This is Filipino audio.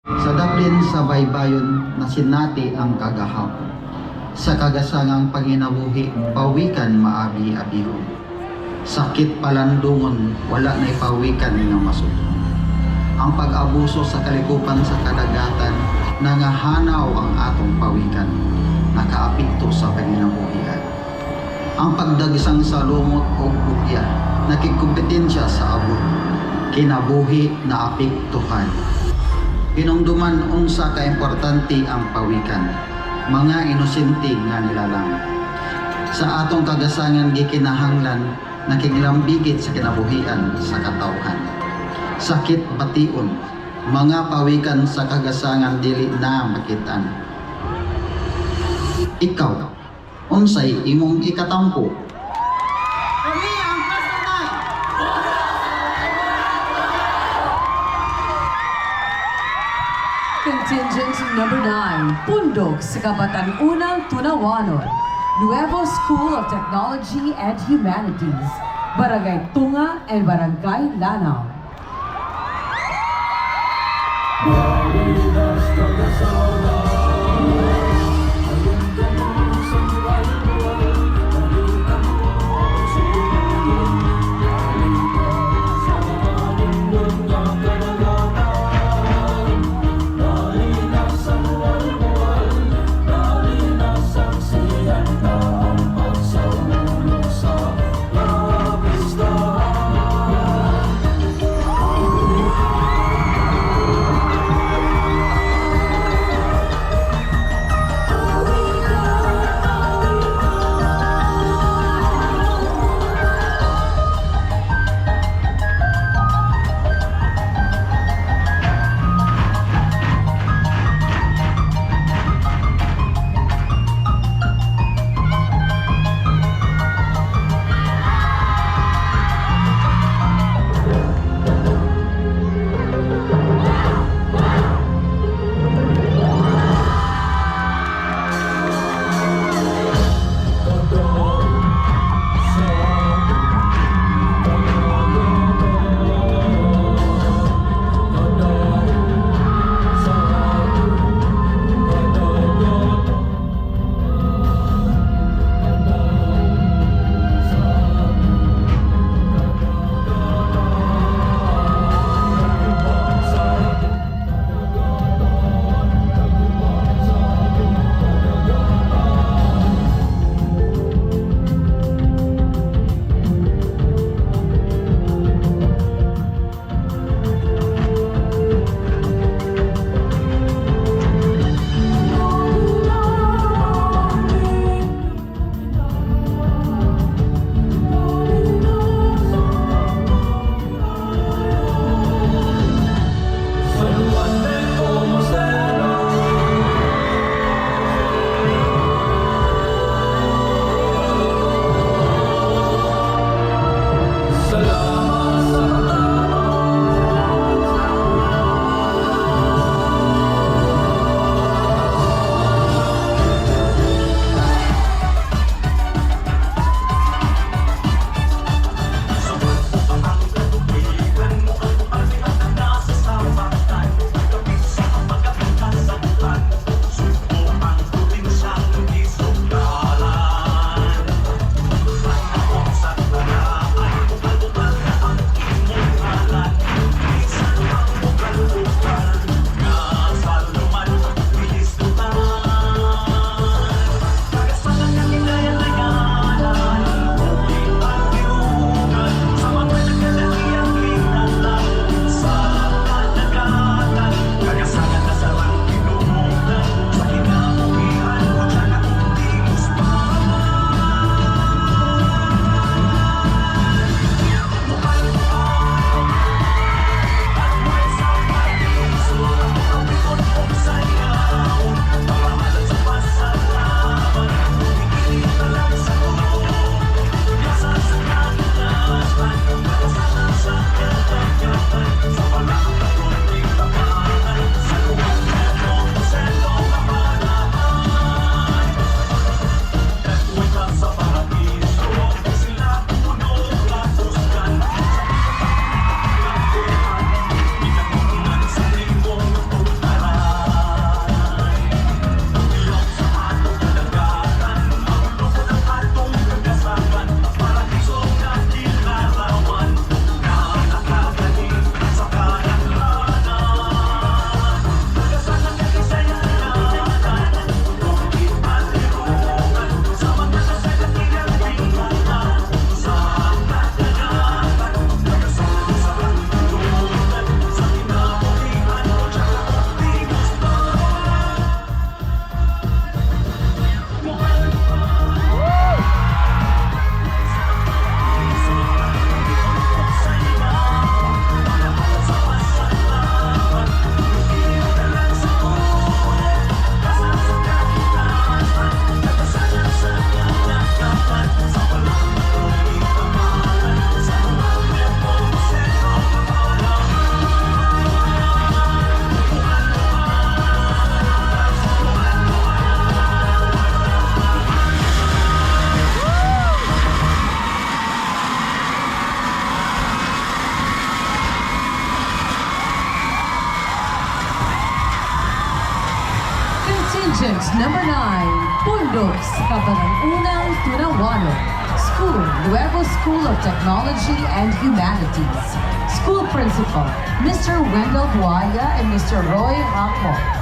Sa daplin sa baybayon na sinati ang kagahapon. Sa kagasangang panginabuhi, pawikan maabi-abihon. Sakit palandungon, wala na'y pawikan nga masudnon. Ang pag-abuso sa kalikupan sa kadagatan, nangahanaw ang atong pawikan, nakaapekto sa panginabuhian. Ang pagdagisang sa lumot o bukya, nakikumpetensya sa abot, kinabuhi na apektuhan. Pinungduman unsa ka importante ang pawikan, mga inosente nga nilalang. Sa atong kagasangan gikinahanglan, nakiglambigit sa kinabuhian sa katawhan. Sakit bation, mga pawikan sa kagasangan dili na makitaan. Ikaw, unsay imong ikatampo? Kami ang kasanay. Contingent number 9, Pundok sa Kabataang Tunawanon, Nuevo School of Technology and Humanities, Barangay Tunga and Barangay Lanao. Students number 9, Pundok sa Kabanang-Unang Tunawanon. School, Nuevo School of Technology and Humanities. School Principal, Mr. Wendell Buaya and Mr. Roy Hacmo.